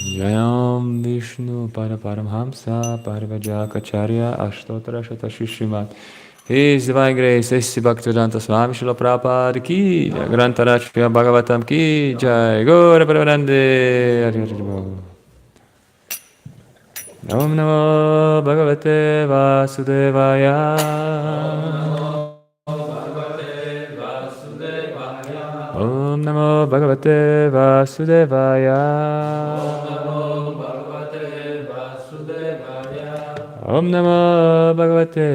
Jayam Vishnu Paraparamhamsa Parvajakacharya Ashtotara Shatashi Srimad. His Divine Grace, S.C. Bhaktivedanta Swami Srila Prabhupada Ki Jai, Grantaraj Bhagavatam Ki Jai, Gaura Pravanande, Hari Hari Bol. Om Namo Bhagavate Vasudevaya. Om Namo Bhagavate Vasudevaya. Om Namo Bhagavate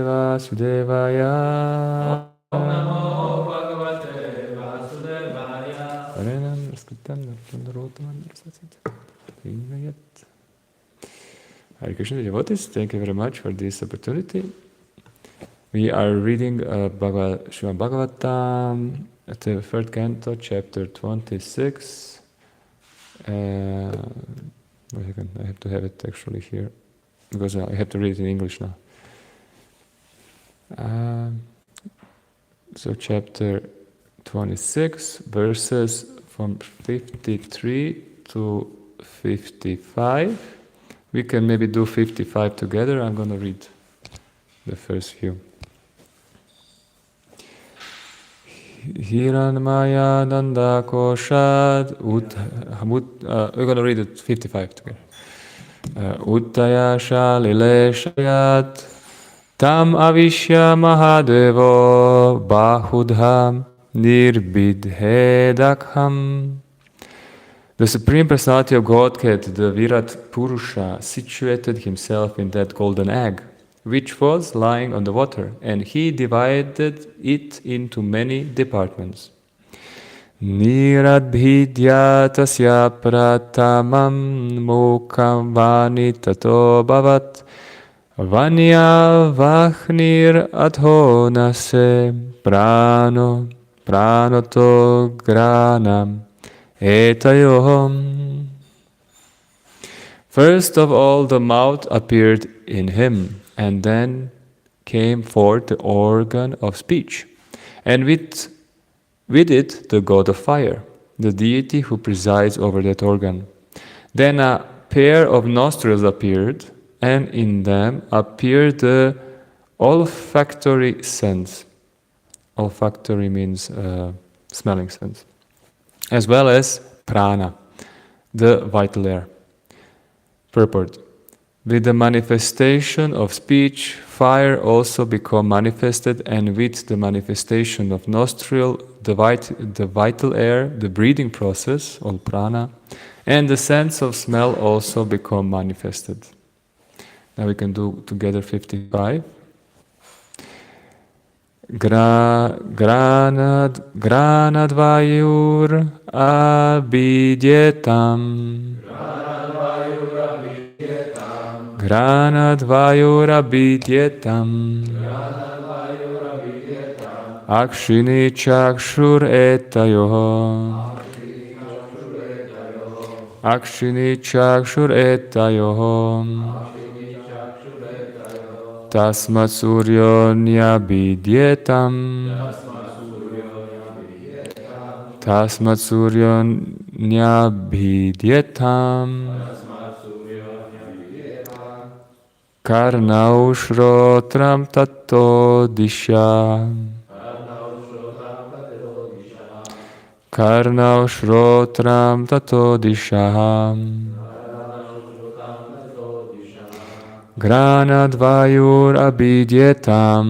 Vasudevaya. Harenam Raskritam Narpandarotamam Rasasit. Hare Krishna devotees, thank you very much for this opportunity. We are reading Srimad Bhagavatam, the third canto, chapter 26. Wait a second, I have to have it actually here, because I have to read it in English now. So chapter 26, verses from 53 to 55. We can maybe do 55 together. I'm going to read the first few. Hiranmaya Nanda Koshad we're going to read it 55 together. Uttaya Shalile Shayat Tam Avishya Mahadevo Bahudham Nirbidhedakham. The Supreme Personality of Godhead, the Virat Purusha, situated himself in that golden egg, which was lying on the water, and he divided it into many departments. Niradbhidya tasya pratamam mukam vani tato bhavat vanya vachnir adhonase pranoto granam etayoham. First of all, the mouth appeared in him, and then came forth the organ of speech, and with it the god of fire, the deity who presides over that organ. Then a pair of nostrils appeared, and in them appeared the olfactory sense. Olfactory means smelling sense. As well as prana, the vital air. Purport. With the manifestation of speech, fire also become manifested, and with the manifestation of nostril, the vital air, the breathing process, or prana, and the sense of smell also become manifested. Now we can do together 55. Granadvayur abidyetam. Granadvayur abidyetam. Akshini chakshur etayoho. Akshini chakshur etayoho. Tasmat suryonyabidyetam. Tasmat suryonyabidyetam. Karnau shrotram tato disha. Karnau shrotram tato disha. Granadvayur abidyetam.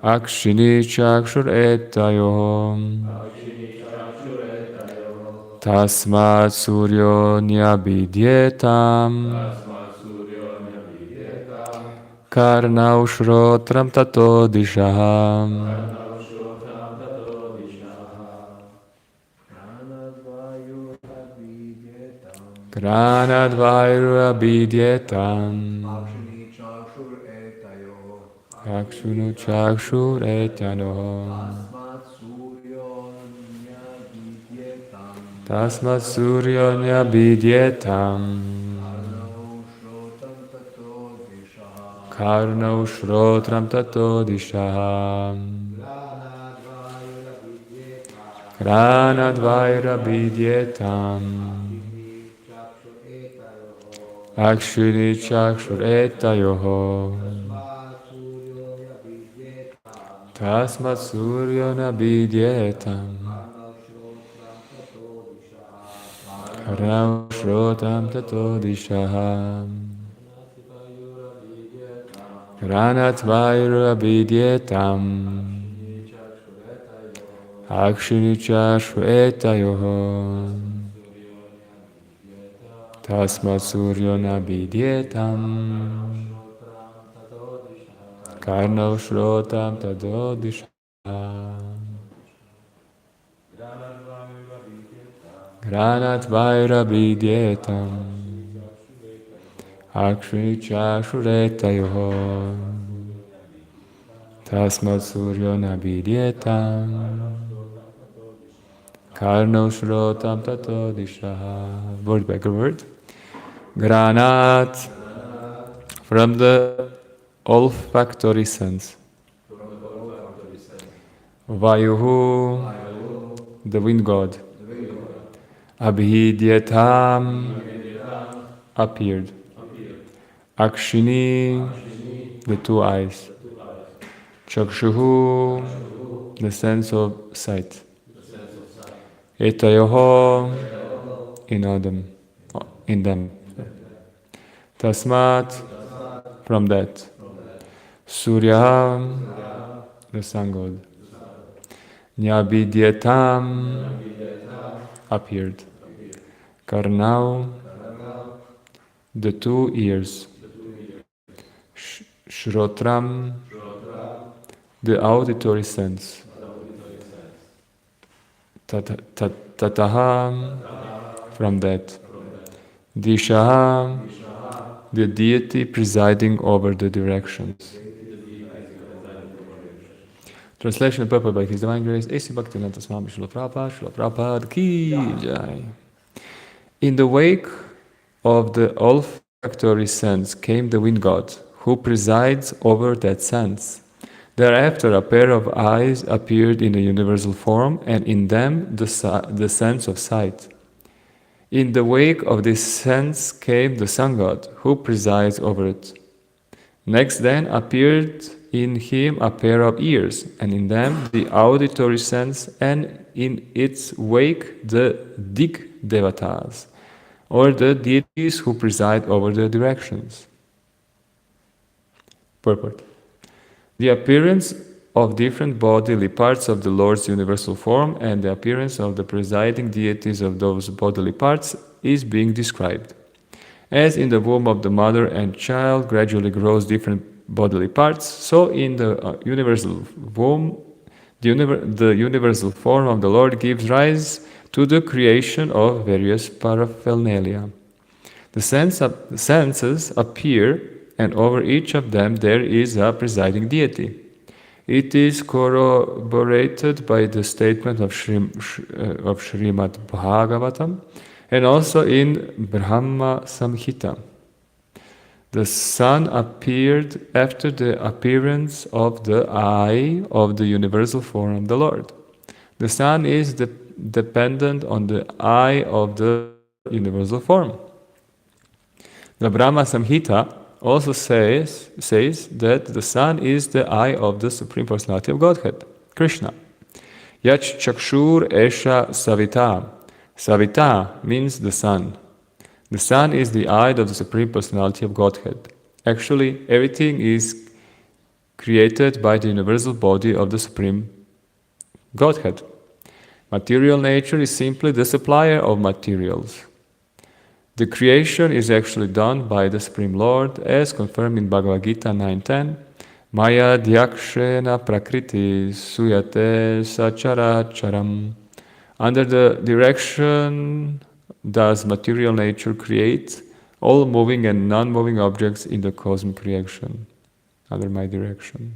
Akshini chakshur etayohom. Tasmat suryonyabidyetam. Karnau shrotram tato dishaham. Granadvayur abidyetam. Akshunu chakshur etanohom. Tasmat suryonyabidyetam. Karnau shrotram tato dishaham. Granadvaira Vidyetam Akshini Chakshur Etayoho Tasmat Suryo Nabidyetam Karam Shrotam Tato Dishaham Granadvaira Vidyetam Akshini Chakshur Etayoho Tasmat Suryo Nabidyetam Karno Shrotam Tadodisha Granat Vaira Vidyetam Akshini Chakshureta Yoho Tasmat Suryo Nabidyetam Karno Shrotam Tadodisha. Word by word. Granat, from the olfactory sense. Vayuhu, the wind god. Abhidyatam, appeared. Akshini, the two eyes. Chakshuhu, the sense of sight. Etayoho, in them. Tasmat, from that. Surya, the sun god. Nyabidyetam, appeared. Karnau, the two ears. Shrotram, the auditory sense. Tataham, from that. Disha, the deity presiding over the directions. Translation and purport by His Divine Grace, A.C. Bhaktivedanta Swami Srila Prabhupada Ki Jai. In the wake of the olfactory sense came the wind god, who presides over that sense. Thereafter a pair of eyes appeared in a universal form, and in them the sense of sight. In the wake of this sense came the sun god, who presides over it. Next then appeared in him a pair of ears, and in them the auditory sense, and in its wake the Dig Devatas, or the deities who preside over the directions. Purport. The appearance of different bodily parts of the Lord's universal form and the appearance of the presiding deities of those bodily parts is being described. As in the womb of the mother and child gradually grows different bodily parts, so in the universal womb, the universal form of the Lord gives rise to the creation of various paraphernalia. The senses appear, and over each of them there is a presiding deity. It is corroborated by the statement of Srimad Bhagavatam, and also in Brahma Samhita. The sun appeared after the appearance of the eye of the universal form of the Lord. The sun is dependent on the eye of the universal form. The Brahma Samhita also says that the sun is the eye of the Supreme Personality of Godhead, Krishna. Yach Chakshur Esha Savita. Savita means the sun. The sun is the eye of the Supreme Personality of Godhead. Actually, everything is created by the universal body of the Supreme Godhead. Material nature is simply the supplier of materials. The creation is actually done by the Supreme Lord, as confirmed in Bhagavad Gita 9.10. Maya Dyakshena Prakriti Suyate Sacharacharam. Under the direction does material nature create all moving and non-moving objects in the cosmic creation, under my direction.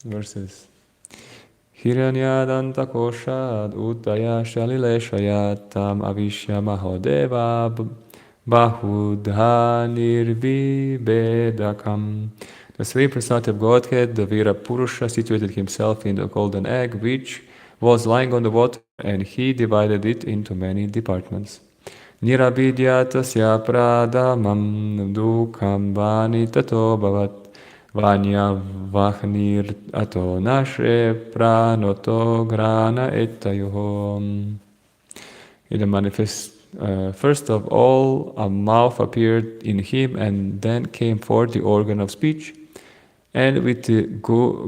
Verses. Hiranyadanta koshad uttaya shalileshayat tam avishya mahodeva bahudha nirvibedakam. The Supreme Personality of Godhead, the Vira Purusha, situated himself in the golden egg, which was lying on the water, and he divided it into many departments. Niravidyatasya pradamam dukham vani tato bhavat vanya vahnir ato nashe pranoto grana etayohom. In the manifest, first of all, a mouth appeared in him, and then came forth the organ of speech, and with the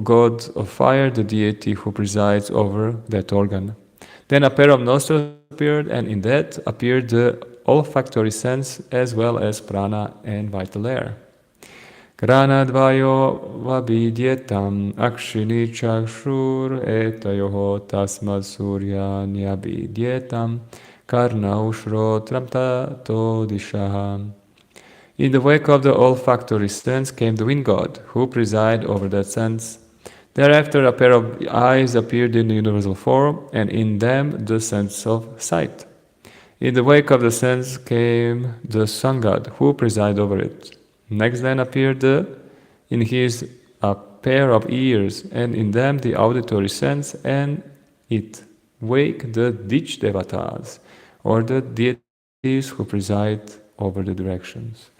god of fire, the deity who presides over that organ. Then a pair of nostrils appeared, and in that appeared the olfactory sense as well as prana and vital air. Granadvayo vabidyetam akshini chakshur etayoho tasmad suryanyabidyetam karna ushrotram tato dishaha. In the wake of the olfactory sense came the wind god, who presided over that sense. Thereafter a pair of eyes appeared in the universal form, and in them the sense of sight. In the wake of the sense came the sun god, who presided over it. Next then appeared in his a pair of ears, and in them the auditory sense, and it wake the ditch devatas, or the deities who preside over the directions.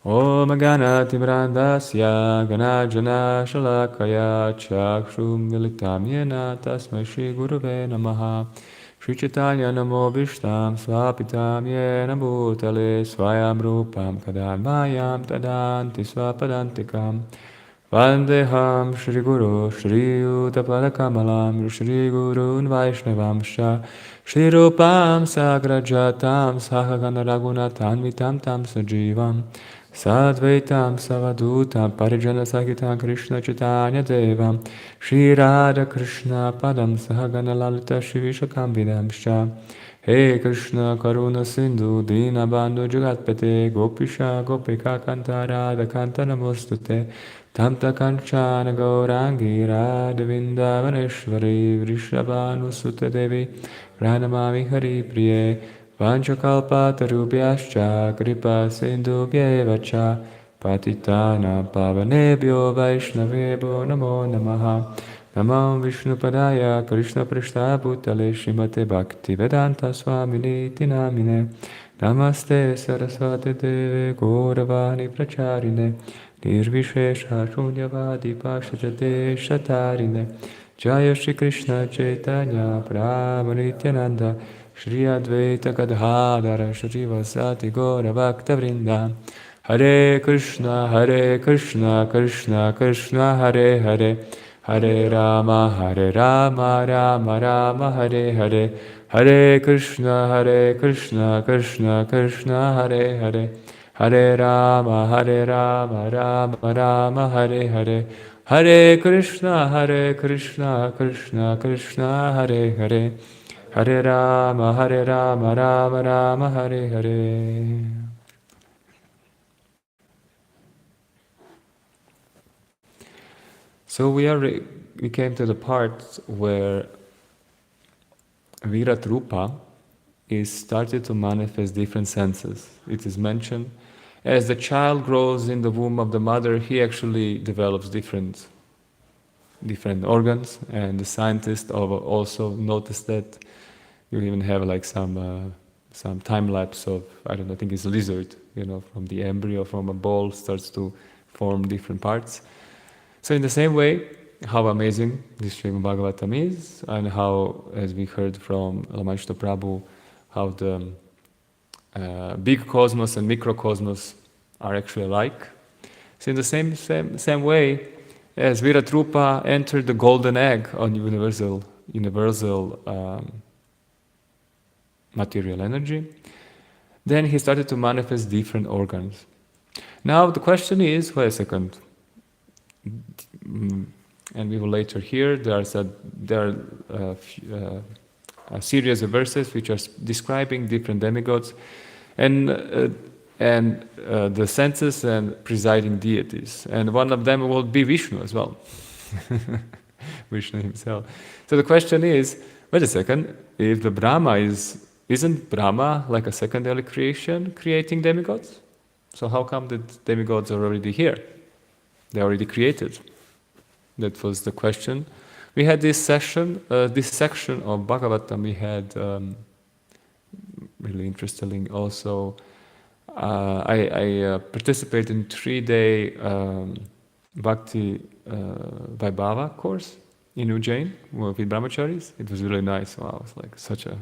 Om Ganati Brandasya Ganajana Shalakaya Chakshum Militam Yena Tasmai Shri Guruve Namaha Shri Chaitanya Namo Vishtam Swapitam Yena Bhutale Swayam Rupam Kadambayam Tadanti Swapadantikam Vandeham Shri Guru Shri Utapadakamalam Shri Gurun Vaishnavamsha Shri Rupam Sagrajatam Sahagana Raghunathan Vitam Tam Sajivam Sadvaitam Savadutam Parijana Sagitam Krishna Chaitanya Devam Shri Radha Krishna Padam Sahagana Lalita Shri Vishakam Vidamsha He Krishna Karuna Sindhu Dina Bandhu Jagatpate Gopisha Gopika Kanta Radha Kanta Namostute Tamta Kanchana Gaurangi Radha Vindavaneshwari Vrishabhanu Sutta Devi Pranamami Hari Priye Vanchakalpatarubhyascha kripa sindhubhyevacha patitana pavanebhyo vaishnavebhyo namo namaha Namo Vishnupadaya Krishna Prishta Bhutale Srimate Bhakti Vedanta Swamini Namine Namaste Saraswati Deve Gauravani Pracharine Nirvishesha Shunyavadi Pashajate Shatarine Jaya Shri Krishna Chaitanya Prabhu Nityananda Shri Advaita Gadadhara Shri Vasati Gaura Bhakta Vrinda Hare Krishna Krishna Krishna Hare Hare Hare Rama Rama Rama Hare Hare Hare Krishna Krishna Krishna Hare Hare Hare Rama Rama Rama Hare Hare Hare Krishna Krishna Krishna Hare Hare Hare Rama Rama Rama Hare Hare. So we came to the part where Virat Rupa is started to manifest different senses. It is mentioned as the child grows in the womb of the mother, he actually develops different organs, and the scientists also noticed that. You even have like some time lapse of, I don't know, I think it's a lizard, from the embryo, from a ball starts to form different parts. So in the same way, how amazing this Srimad Bhagavatam is, and how, as we heard from Ramayana Prabhu, how the big cosmos and microcosmos are actually alike. So in the same way, as Viratrupa entered the golden egg on universal material energy, then he started to manifest different organs. Now the question is, wait a second, and we will later hear, there are a series of verses which are describing different demigods and the senses and presiding deities. And one of them will be Vishnu as well. Vishnu himself. So the question is, wait a second, if the Brahma isn't Brahma like a secondary creation creating demigods? So how come the demigods are already here? They're already created. That was the question. We had this section of Bhagavatam. We had really interesting also. I participated in 3-day Bhakti Vaibhava course in Ujjain with brahmacharis. It was really nice. Wow, it was like such a,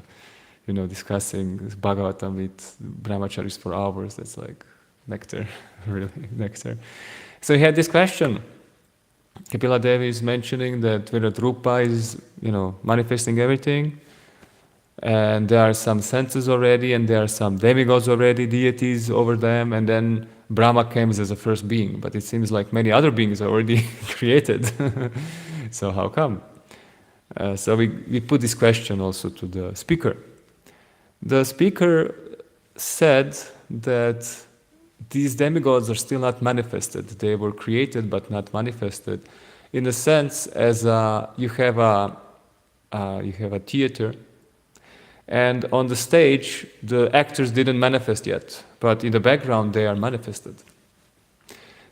discussing Bhagavatam with brahmacharis for hours. That's like nectar, really nectar. So he had this question. Kapila Devi is mentioning that Virat Rupa is, manifesting everything. And there are some senses already, and there are some demigods already, deities over them, and then Brahma comes as a first being. But it seems like many other beings are already created. So how come? So we put this question also to the speaker. The speaker said that these demigods are still not manifested. They were created but not manifested. In a sense, as you have a theater, and on the stage, the actors didn't manifest yet, but in the background, they are manifested.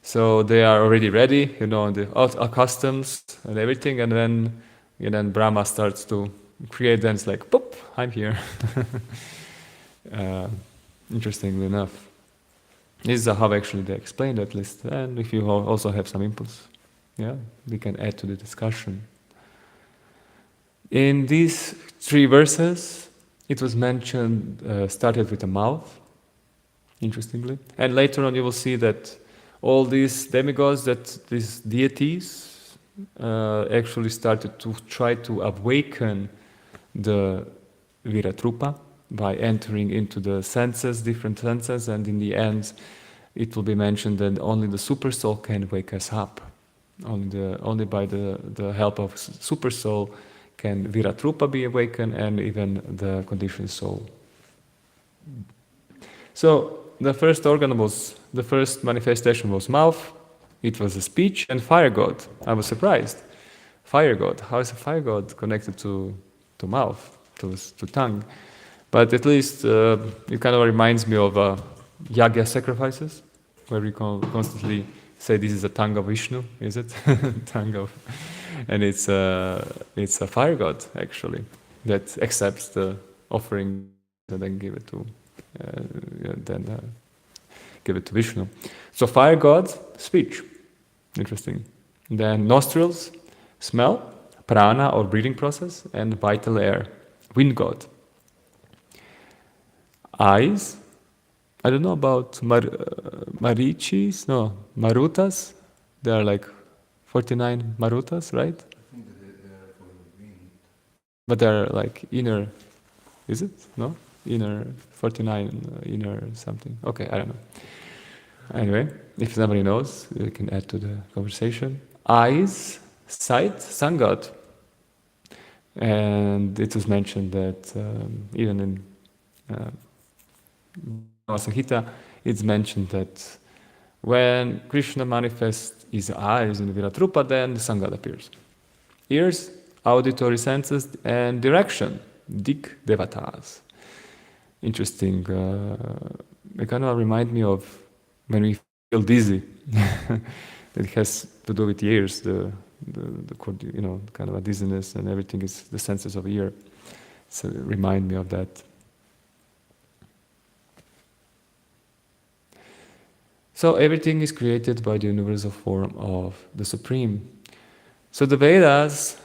So they are already ready, the customs and everything, and then Brahma starts to create them. It's like, boop, I'm here. Interestingly enough. This is how actually they explained at least. And if you also have some impulse, we can add to the discussion. In these 3 verses, it was mentioned, started with the mouth, interestingly. And later on you will see that all these demigods, these deities, actually started to try to awaken the Viratrupa by entering into the senses, different senses, and in the end it will be mentioned that only the super soul can wake us up. Only by the help of super soul can Viratrupa be awakened, and even the conditioned soul. So the first manifestation was mouth. It was a speech and fire god. I was surprised. Fire god. How is a fire god connected to mouth, to tongue? But at least it kind of reminds me of yagya sacrifices, where we constantly say this is a tongue of Vishnu, is it? And it's a fire god actually that accepts the offering and then give it to Vishnu. So fire god, speech, interesting. Then nostrils, smell, prana or breathing process, and vital air, wind god. Eyes, I don't know about marichis, no, marutas. There are like 49 marutas, right? I think that they are for wind. But they're like inner, is it? No? Inner 49, inner something. Okay, I don't know. Anyway, if somebody knows, you can add to the conversation. Eyes, sight, sun god. And it was mentioned that even in Samhita, it's mentioned that when Krishna manifests his eyes in Viratrupa, then the sun god appears. Ears, auditory senses, and direction, dik devatas. Interesting. It kind of remind me of when we feel dizzy. It has to do with ears, the kind of a dizziness, and everything is the senses of ear. So it remind me of that. So everything is created by the universal form of the Supreme. So the Vedas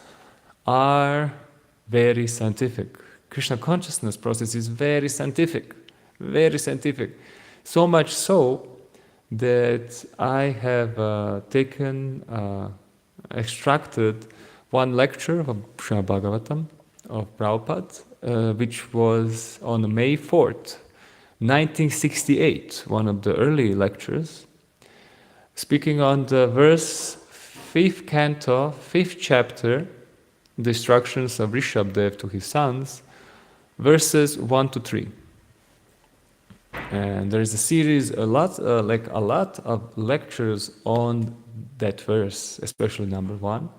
are very scientific. Krishna consciousness process is very scientific, very scientific. So much so that I have extracted one lecture of Srimad Bhagavatam of Prabhupada, which was on May 4th, 1968, one of the early lectures, speaking on the verse 5th canto, 5th chapter, the instructions of Vrsaba to his sons, verses 1 to 3. And there is a series, a lot of lectures on that verse, especially number 1.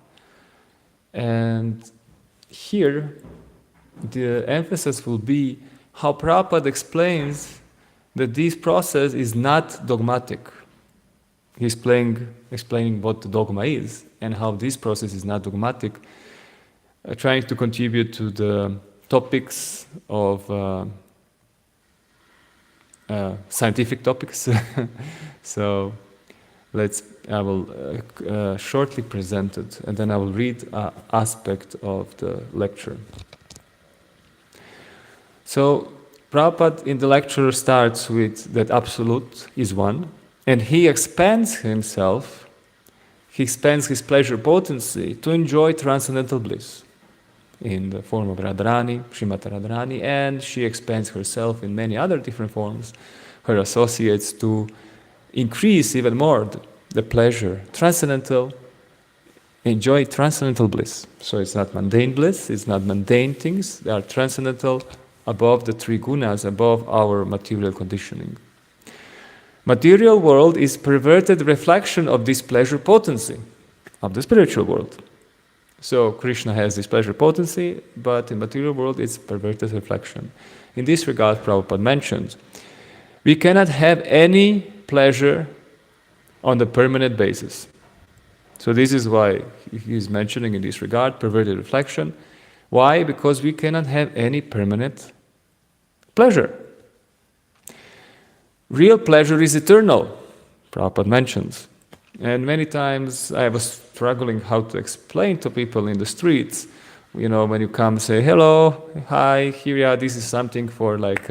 And here, the emphasis will be how Prabhupada explains that this process is not dogmatic. he's explaining what the dogma is and how this process is not dogmatic, trying to contribute to the topics of scientific topics. So I will shortly present it, and then I will read an aspect of the lecture. So Prabhupada in the lecture starts with that absolute is one, and he expands himself, he expands his pleasure potency to enjoy transcendental bliss in the form of Radharani, Srimati Radharani, and she expands herself in many other different forms, her associates, to increase even more the pleasure, transcendental, enjoy transcendental bliss. So it's not mundane bliss, it's not mundane things, they are transcendental, above the three gunas, above our material conditioning. Material world is perverted reflection of this pleasure potency of the spiritual world. So Krishna has this pleasure potency, but in material world it's perverted reflection. In this regard, Prabhupada mentioned, we cannot have any pleasure on the permanent basis. So this is why he is mentioning in this regard perverted reflection. Why? Because we cannot have any permanent pleasure. Real pleasure is eternal, Prabhupada mentions. And many times I was struggling how to explain to people in the streets, when you come say, hello, hi, here, this is something for like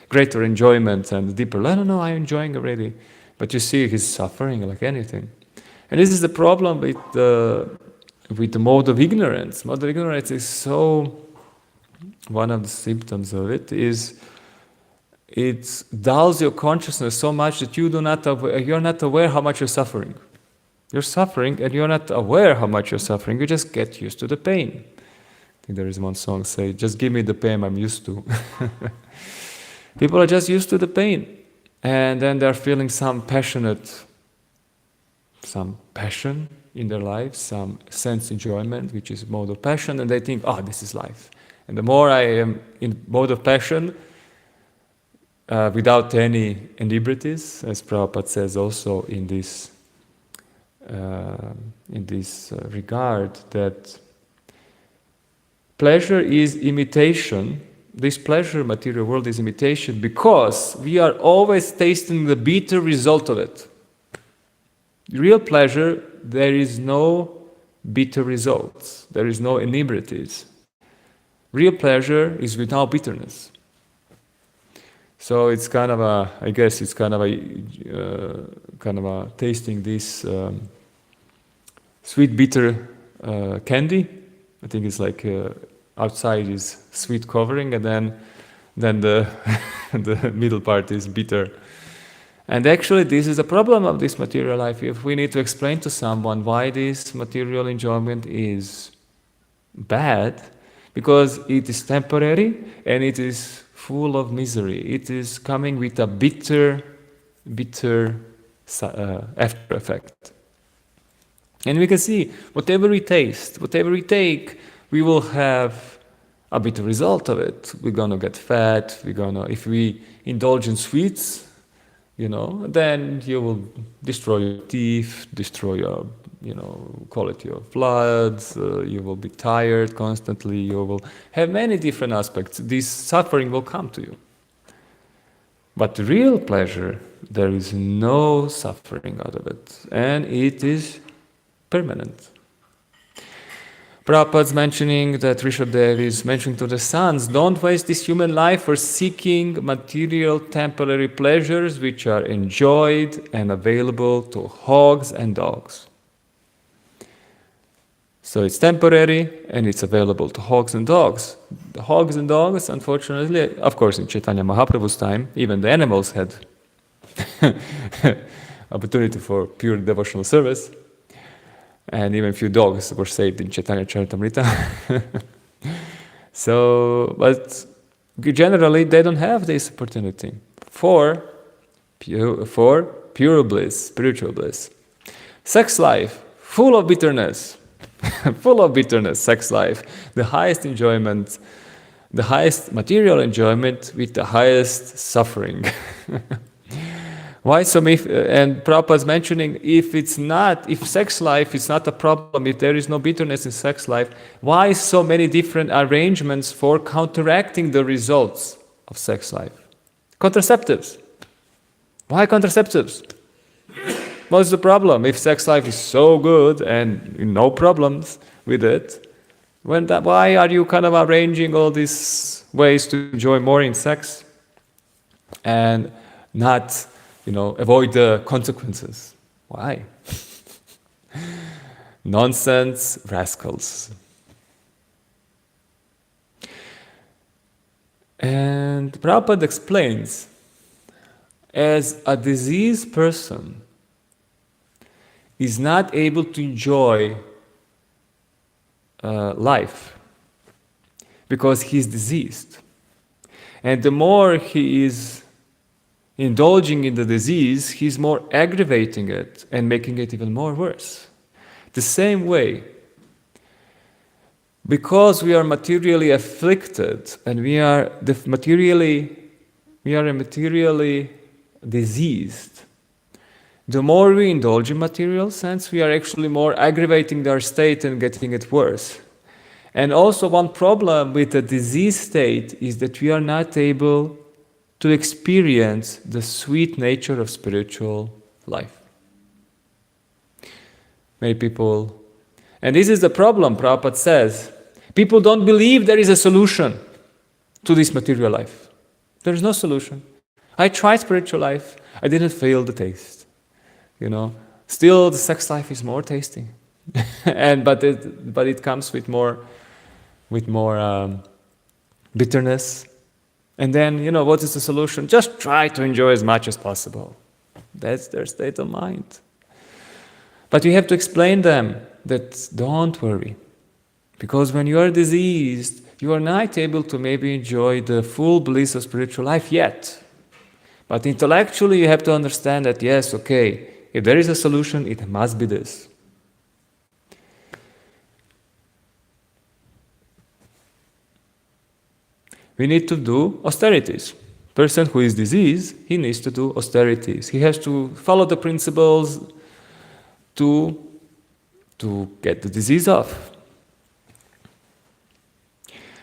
greater enjoyment and deeper. No, I'm enjoying already. But you see he's suffering like anything. And this is the problem with the mode of ignorance. Mode of ignorance is so, one of the symptoms of it is it dulls your consciousness so much that you're not aware how much you're suffering. You're suffering and you're not aware how much you're suffering. You just get used to the pain. I think there is one song say, just give me the pain I'm used to. People are just used to the pain. And then they're feeling some passion in their lives, some sense enjoyment, which is mode of passion, and they think, this is life. And the more I am in mode of passion, without any inebrities, as Prabhupada says also in this regard, that pleasure is imitation. This pleasure material world is imitation because we are always tasting the bitter result of it. Real pleasure, there is no bitter results. There is no inebrities. Real pleasure is without bitterness. So it's kind of a tasting this sweet bitter candy. I think it's like outside is sweet covering, and then the the middle part is bitter. And actually, this is a problem of this material life. If we need to explain to someone why this material enjoyment is bad, because it is temporary and it is full of misery. It is coming with a bitter after effect. And we can see, whatever we taste, whatever we take, we will have a bitter result of it. We're gonna get fat. If we indulge in sweets, then you will destroy your teeth, destroy your, quality of blood. You will be tired constantly. You will have many different aspects. This suffering will come to you. But real pleasure, there is no suffering out of it, and it is permanent. Prabhupada's mentioning that Rishabdev is mentioning to the sons, don't waste this human life for seeking material temporary pleasures which are enjoyed and available to hogs and dogs. So it's temporary and it's available to hogs and dogs. The hogs and dogs, unfortunately, of course in Chaitanya Mahaprabhu's time, even the animals had opportunity for pure devotional service. And even a few dogs were saved in Chaitanya Charitamrita. But generally they don't have this opportunity for pure bliss, spiritual bliss. Sex life, full of bitterness, sex life. The highest enjoyment, the highest material enjoyment with the highest suffering. Why so many, and Prabhupada's mentioning, if sex life is not a problem, if there is no bitterness in sex life, why so many different arrangements for counteracting the results of sex life? Contraceptives. Why contraceptives? What's the problem? If sex life is so good and no problems with it, why are you kind of arranging all these ways to enjoy more in sex and not, avoid the consequences? Why? Nonsense rascals. And Prabhupada explains, as a diseased person is not able to enjoy life because he's diseased. And the more he is indulging in the disease, he's more aggravating it and making it even more worse. The same way, because we are materially afflicted and we are materially diseased, the more we indulge in material sense, we are actually more aggravating our state and getting it worse. And also one problem with the disease state is that we are not able to experience the sweet nature of spiritual life. Many people, and this is the problem, Prabhupada says, people don't believe there is a solution to this material life. There is no solution. I tried spiritual life, I didn't feel the taste. Still the sex life is more tasty, but it comes with more bitterness. And then what is the solution? Just try to enjoy as much as possible. That's their state of mind. But we have to explain them that don't worry, because when you are diseased, you are not able to maybe enjoy the full bliss of spiritual life yet. But intellectually, you have to understand that yes, okay. If there is a solution, it must be this. We need to do austerities. Person who is diseased, he needs to do austerities. He has to follow the principles to get the disease off.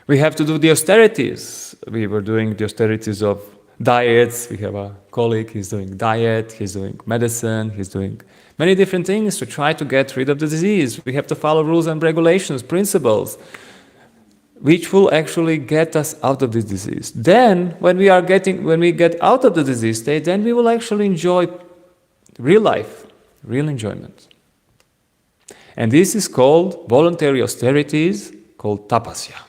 We have to do the austerities. We were doing the austerities of diets. We have a colleague, he's doing diet, he's doing medicine, he's doing many different things to try to get rid of the disease. We have to follow rules and regulations, principles, which will actually get us out of this disease. Then, when we get out of the disease state, then we will actually enjoy real life, real enjoyment. And this is called voluntary austerities, called tapasya.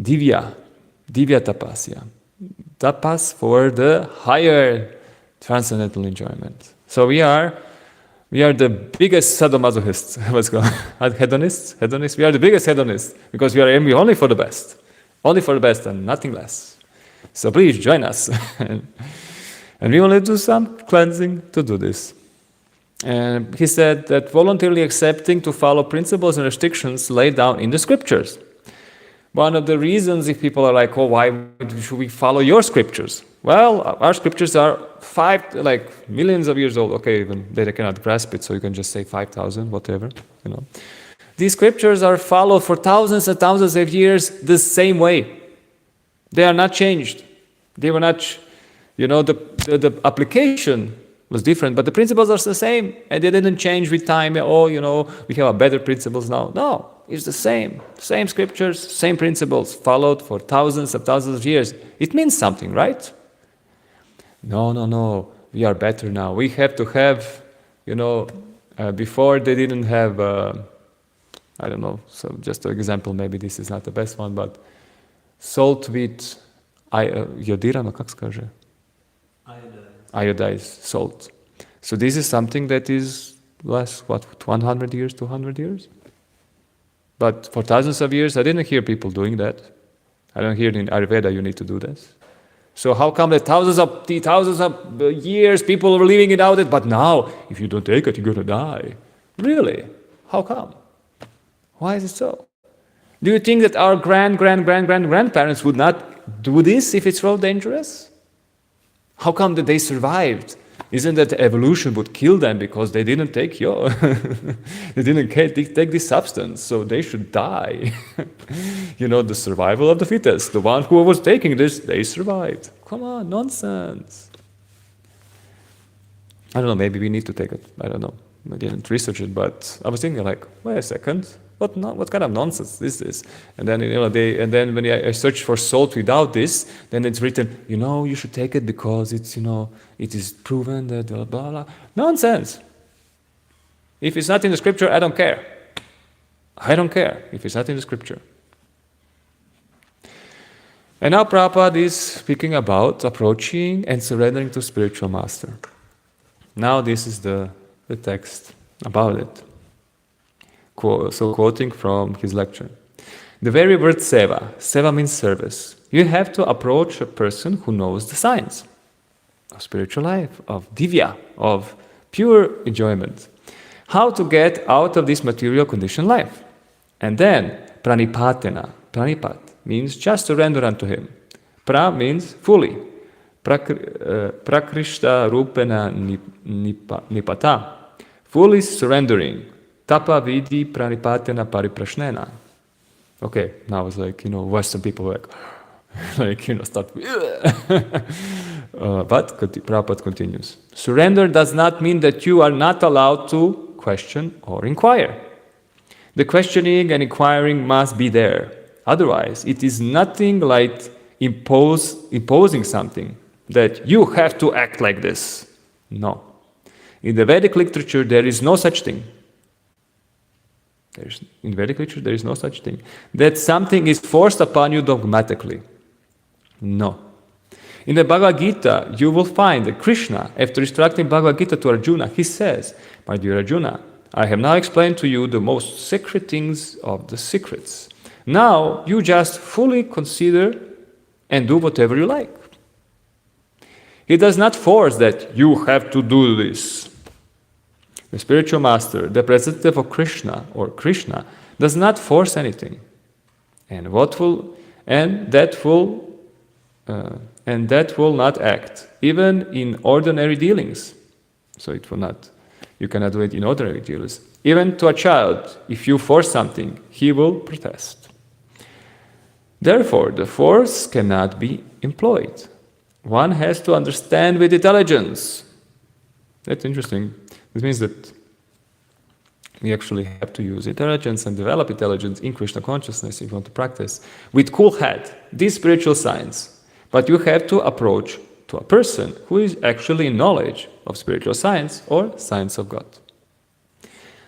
Divya tapasya. Tapas for the higher transcendental enjoyment. So we are the biggest sadomasochists. What's called hedonists. We are the biggest hedonists because we are aiming only for the best and nothing less. So please join us, and we will do some cleansing to do this. And he said that voluntarily accepting to follow principles and restrictions laid down in the scriptures. One of the reasons, if people are like, oh, why should we follow your scriptures? Well, our scriptures are millions of years old. Okay, even they cannot grasp it, so you can just say 5,000, whatever, These scriptures are followed for thousands and thousands of years the same way. They are not changed. They were not, the application was different, but the principles are the same, and they didn't change with time. Oh, we have better principles now. No. It's the same scriptures, same principles, followed for thousands and thousands of years. It means something, right? No, we are better now. We have to have, before they didn't have, I don't know, so just an example, maybe this is not the best one, but salt with jodirano, kak skaže? Iodized salt. So this is something that is last, 100 years, 200 years? But for thousands of years, I didn't hear people doing that. I don't hear in Ayurveda you need to do this. So how come that thousands of years people were living without it, but now, if you don't take it, you're going to die? Really? How come? Why is it so? Do you think that our grandparents would not do this if it's so dangerous? How come that they survived? Isn't that evolution would kill them because they didn't take they didn't take this substance, so they should die. The survival of the fittest. The one who was taking this, they survived. Come on, nonsense. I don't know, maybe we need to take it. I don't know. I didn't research it, but I was thinking like, wait a second, what kind of nonsense is this? And then when I searched for salt without this, then it's written, you should take it because it's it is proven that blah blah blah. Nonsense. If it's not in the scripture, I don't care. I don't care if it's not in the scripture. And now Prabhupada is speaking about approaching and surrendering to spiritual master. Now this is the text about it. So quoting from his lecture. The very word seva means service. You have to approach a person who knows the science of spiritual life, of divya, of pure enjoyment. How to get out of this material conditioned life. And then pranipatena. Pranipat means just surrender unto him. Pra means fully. Prakrishta rupena nipata. Fully surrendering. Tapa vidi pranipatena pariprashnena. Okay, now it's like, Western people start. But Prabhupada continues. Surrender does not mean that you are not allowed to question or inquire. The questioning and inquiring must be there. Otherwise, it is nothing like imposing something that you have to act like this. No. In the Vedic literature, there is no such thing. In Vedic literature, there is no such thing. That something is forced upon you dogmatically. No. In the Bhagavad Gita, you will find that Krishna, after instructing Bhagavad Gita to Arjuna, he says, my dear Arjuna, I have now explained to you the most secret things of the secrets. Now, you just fully consider and do whatever you like. He does not force that you have to do this. The spiritual master, the representative of Krishna or Krishna, does not force anything, and that will not act even in ordinary dealings. So it will not. You cannot do it in ordinary dealings. Even to a child, if you force something, he will protest. Therefore, the force cannot be employed. One has to understand with intelligence. That's interesting. This means that we actually have to use intelligence and develop intelligence in Krishna consciousness if you want to practice with cool head, this spiritual science. But you have to approach to a person who is actually in knowledge of spiritual science or science of God.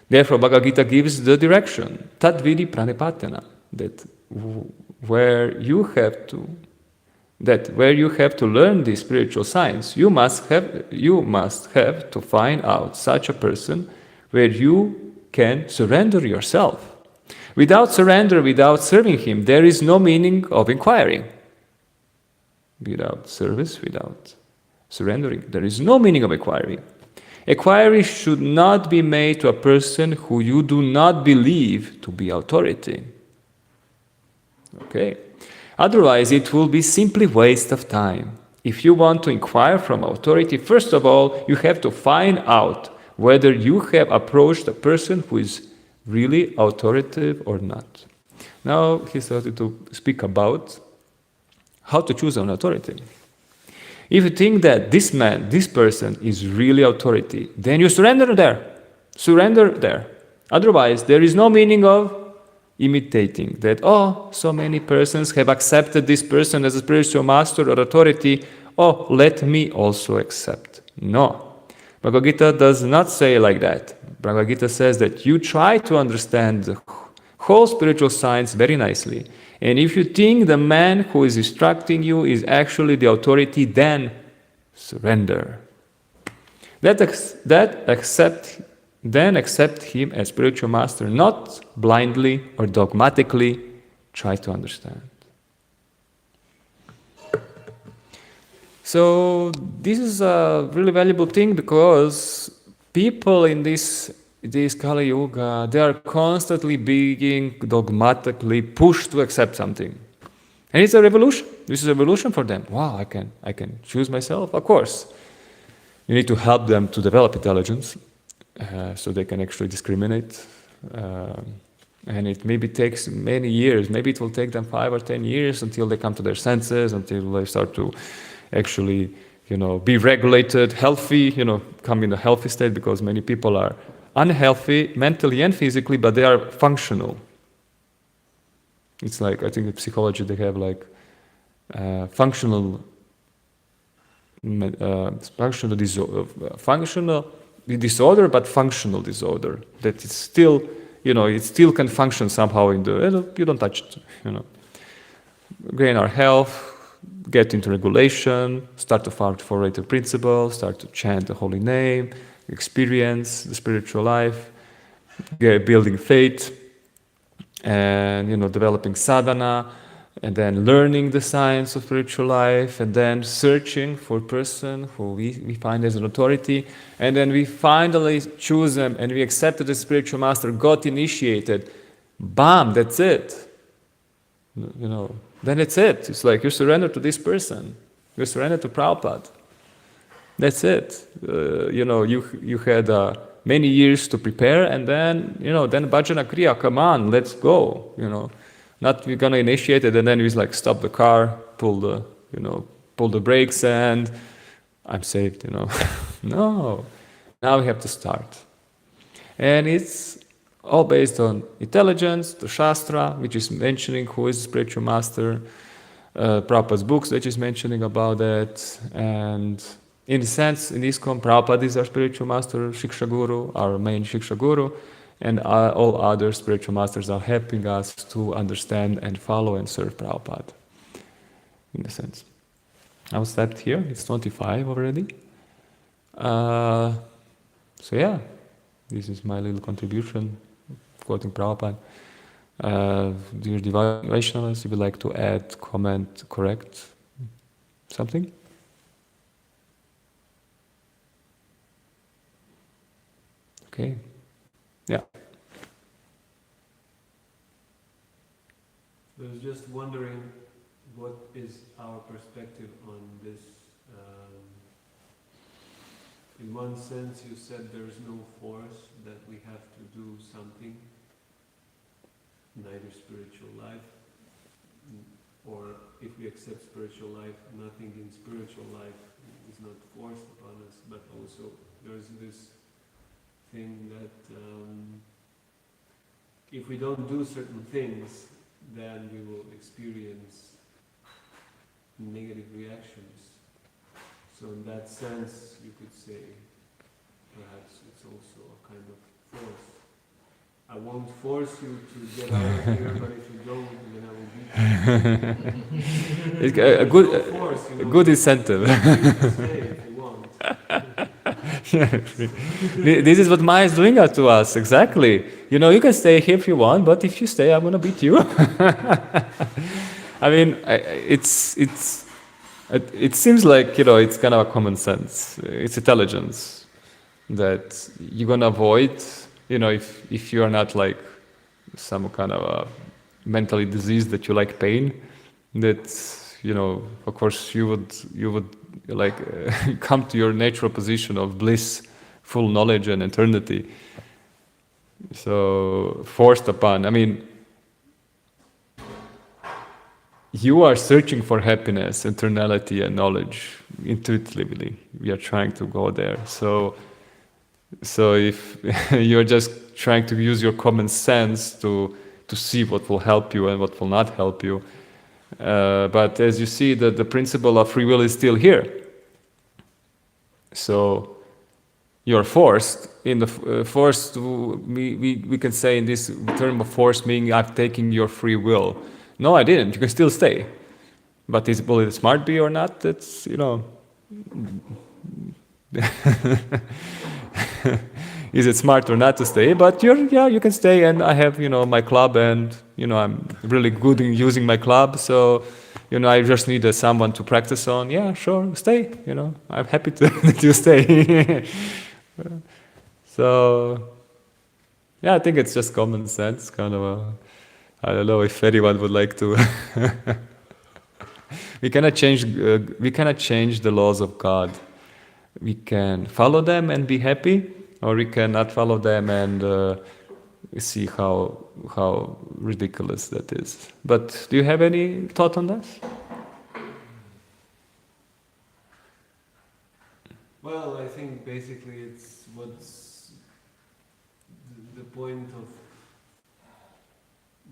Therefore, Bhagavad Gita gives the direction, tadvidi pranipatena, that where you have to learn this spiritual science, you must have to find out such a person where you can surrender yourself. Without surrender, without serving him, there is no meaning of inquiring. Without service, without surrendering, there is no meaning of inquiry. Inquiry should not be made to a person who you do not believe to be authority. Okay. Otherwise, it will be simply waste of time. If you want to inquire from authority, first of all, you have to find out whether you have approached a person who is really authoritative or not. Now, he started to speak about how to choose an authority. If you think that this person is really authority, then you surrender there. Surrender there. Otherwise, there is no meaning of imitating that, so many persons have accepted this person as a spiritual master or authority, let me also accept. No. Bhagavad Gita does not say like that. Bhagavad Gita says that you try to understand the whole spiritual science very nicely. And if you think the man who is instructing you is actually the authority, then surrender. Then accept him as spiritual master, not blindly or dogmatically try to understand. So this is a really valuable thing because people in this Kali Yuga, they are constantly being dogmatically pushed to accept something. And it's a revolution. This is a revolution for them. Wow, I can choose myself. Of course, you need to help them to develop intelligence, so they can actually discriminate. And it maybe takes many years. Maybe it will take them 5 or 10 years until they come to their senses, until they start to actually, be regulated, healthy, come in a healthy state, because many people are unhealthy mentally and physically, but they are functional. It's like, I think in psychology they have like functional disorder, but functional disorder. That it's still, it still can function somehow in the, you don't touch it, Gain our health, get into regulation, start to follow the principles, start to chant the holy name, experience the spiritual life, building faith, and developing sadhana, and then learning the science of spiritual life, and then searching for a person who we find as an authority, and then we finally choose them, and we accept that the spiritual master, got initiated. Bam, that's it. Then it's it. It's like you surrender to this person. You surrender to Prabhupada. That's it. You had many years to prepare, and then bhajana kriya, come on, let's go. Not we're gonna initiate it, and then we like stop the car, pull the brakes, and I'm saved. No. Now we have to start, and it's all based on intelligence, the Shastra, which is mentioning who is the spiritual master, Prabhupada's books, which is mentioning about that, and in a sense, in ISKCON, Prabhupada is our spiritual master, Shiksha Guru, our main Shiksha Guru, and all other spiritual masters are helping us to understand and follow and serve Prabhupada, in a sense. I will stop here, it's 25 already. So yeah, this is my little contribution, quoting Prabhupada. Dear Divine Vaishnavas, if you would like to add, comment, correct something? Okay. Yeah. I was just wondering, what is our perspective on this? In one sense, you said there's no force, that we have to do something, neither spiritual life, or if we accept spiritual life, nothing in spiritual life is not forced upon us, but also there's this thing that if we don't do certain things, then we will experience negative reactions. So in that sense, you could say, perhaps it's also a kind of force. I won't force you to get out of here, but if you don't, then I will beat you. It's a good, No force, a good incentive. Stay if you want. This is what Maya is doing to us, exactly. You can stay here if you want, but if you stay, I'm going to beat you. I mean, it seems like, it's kind of a common sense. It's intelligence that you're going to avoid, if you are not like some kind of a mentally diseased that you like pain, that, of course you would like come to your natural position of bliss, full knowledge and eternity. So forced upon, I mean, you are searching for happiness, eternality and knowledge intuitively. We are trying to go there. So if you're just trying to use your common sense to see what will help you and what will not help you, but as you see, the principle of free will is still here. So you're forced. In the forced, we can say in this term of force, meaning I've taken your free will. No, I didn't. You can still stay. But will it smart be or not? That's, is it smart or not to stay? But you can stay, and I have, my club, and, I'm really good in using my club, so, I just need someone to practice on. Yeah, sure, stay, I'm happy that you stay. So, yeah, I think it's just common sense, kind of I don't know if anyone would like to. We cannot change. We cannot change the laws of God. We can follow them and be happy, or we cannot follow them and see how ridiculous that is. But do you have any thought on that? Well, I think basically it's what's the point of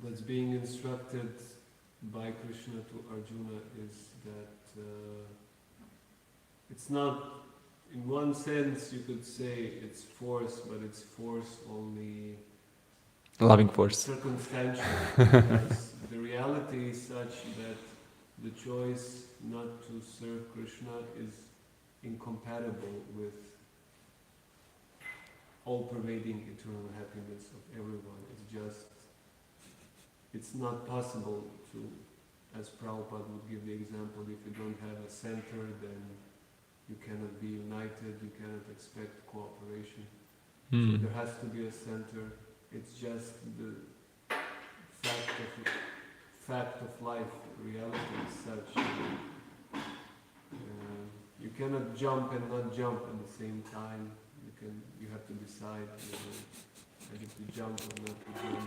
what's being instructed by Krishna to Arjuna is that it's not, in one sense you could say it's force, but it's force only Loving force. circumstantial, because the reality is such that the choice not to serve Krishna is incompatible with all-pervading eternal happiness of everyone. It's just, it's not possible to, as Prabhupada would give the example, if you don't have a center, then you cannot be united, you cannot expect cooperation. So there has to be a center. It's just the fact of life, reality is such. You cannot jump and not jump at the same time. You have to decide whether to jump or not to jump.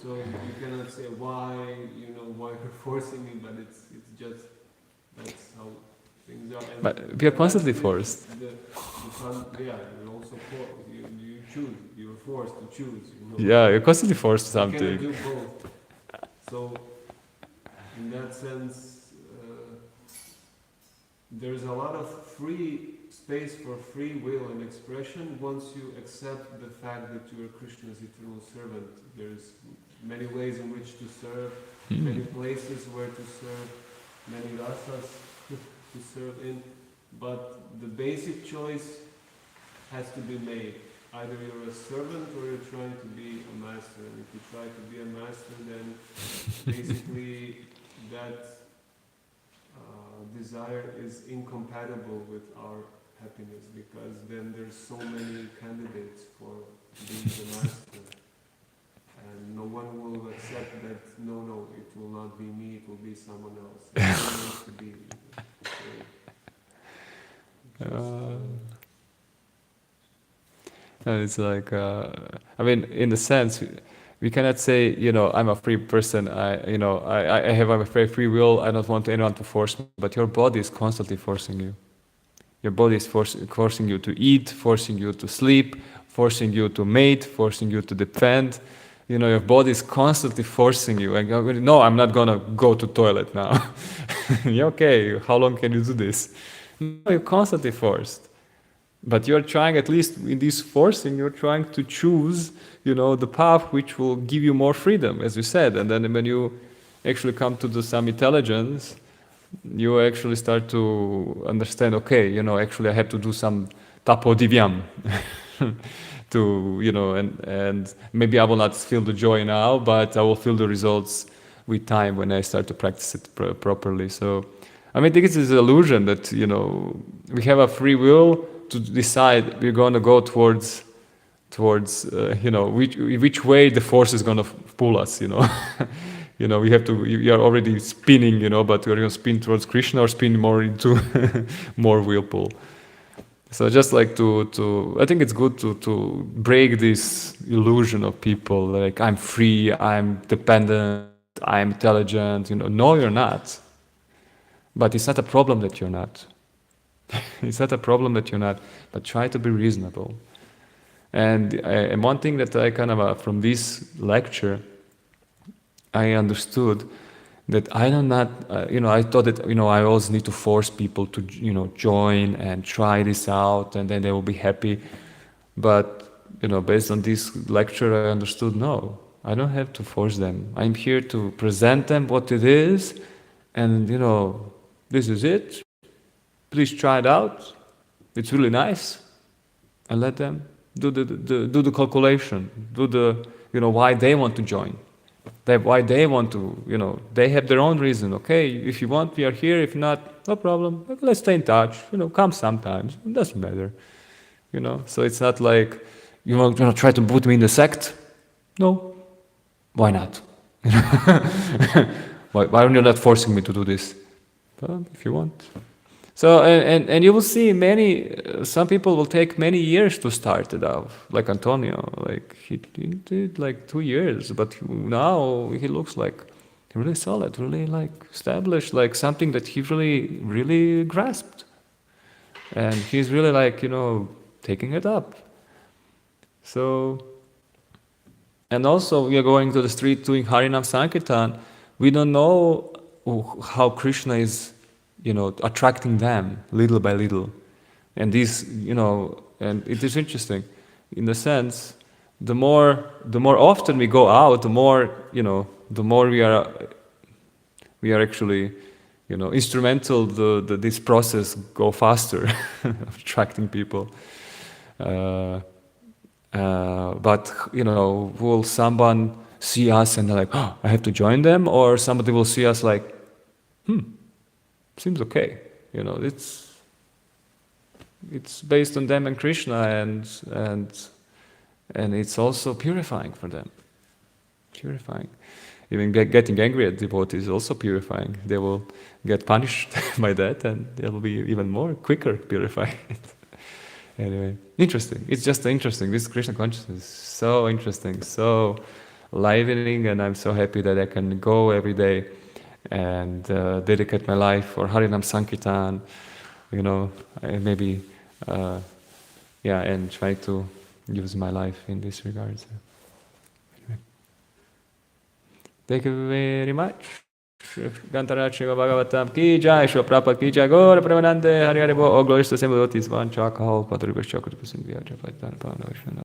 So you cannot say why you're forcing me, but it's just that's how things are. And But we are constantly forced. You're also forced. You choose. You're forced to choose. Yeah, you're constantly forced to You cannot something. do both. So in that sense, there's a lot of free space for free will and expression once you accept the fact that you are Krishna's eternal servant. There's many ways in which to serve, many places where to serve, many rasas to serve in, but the basic choice has to be made. Either you're a servant or you're trying to be a master. And if you try to be a master, then basically that desire is incompatible with our happiness, because then there's so many candidates for being the master, and no one will accept that. No, it will not be me. It will be someone else. It needs to be. It's like, I mean, in the sense, we cannot say, I'm a free person. I have a very free will. I don't want anyone to force me. But your body is constantly forcing you. Your body is forcing you to eat, forcing you to sleep, forcing you to mate, forcing you to defend. Your body is constantly forcing you. And you're, no, I'm not gonna go to toilet now. Okay, how long can you do this? No, you're constantly forced. But you're trying, at least in this forcing, you're trying to choose, the path which will give you more freedom, as you said. And then when you actually come to some intelligence, you actually start to understand, okay, actually I have to do some tapo divyam and maybe I will not feel the joy now, but I will feel the results with time when I start to practice it properly. So, I think it's this illusion that, we have a free will to decide we're going to go towards which way the force is going to pull us. We are already spinning, but we're going to spin towards Krishna or spin more into more whirlpool. So just like to I think it's good to break this illusion of people like I'm free, I'm dependent, I'm intelligent. No, you're not. But it's not a problem that you're not. It's not a problem that you're not, but try to be reasonable. And one thing that I kind of, from this lecture, I understood that I do not, I thought that, I always need to force people to, join and try this out and then they will be happy. But, based on this lecture, I understood, no, I don't have to force them. I'm here to present them what it is and, this is it. Please try it out. It's really nice, and let them do the calculation, do the why they want to join, why they want to they have their own reason. Okay, if you want, we are here. If not, no problem. Let's stay in touch. Come sometimes. It doesn't matter. So it's not like you want to try to put me in the sect. No, why not? Why are you not forcing me to do this? Well, if you want. So, and you will see some people will take many years to start it off, like Antonio, like he did like 2 years, but now he looks like really solid, really like established, like something that he really, really grasped. And he's really like, taking it up. So, and also we are going to the street doing Harinam Sankirtan. We don't know how Krishna is, attracting them little by little. And this, and it is interesting, in the sense, the more often we go out, the more we are actually, instrumental. This process go faster, of attracting people. But will someone see us and they're like, oh, I have to join them, or somebody will see us like, seems okay. It's based on them and Krishna, and it's also purifying for them. Purifying. Even getting angry at devotees is also purifying. They will get punished by that, and they will be even more quicker purifying. Anyway, interesting. It's just interesting. This Krishna consciousness is so interesting, so livening, and I'm so happy that I can go every day and dedicate my life for Harinam Sankirtan, and maybe, and try to use my life in this regard. So, anyway. Thank you very much. Gantarachi Bhagavatam ki jai, Shri Prabhupada ki jai, Gaura Premanande, Hari Hari Bo, all glories to the same devotees, Vancha Kahal, Paduribhas Chakravarti Sindhya, Japai Dhanapana,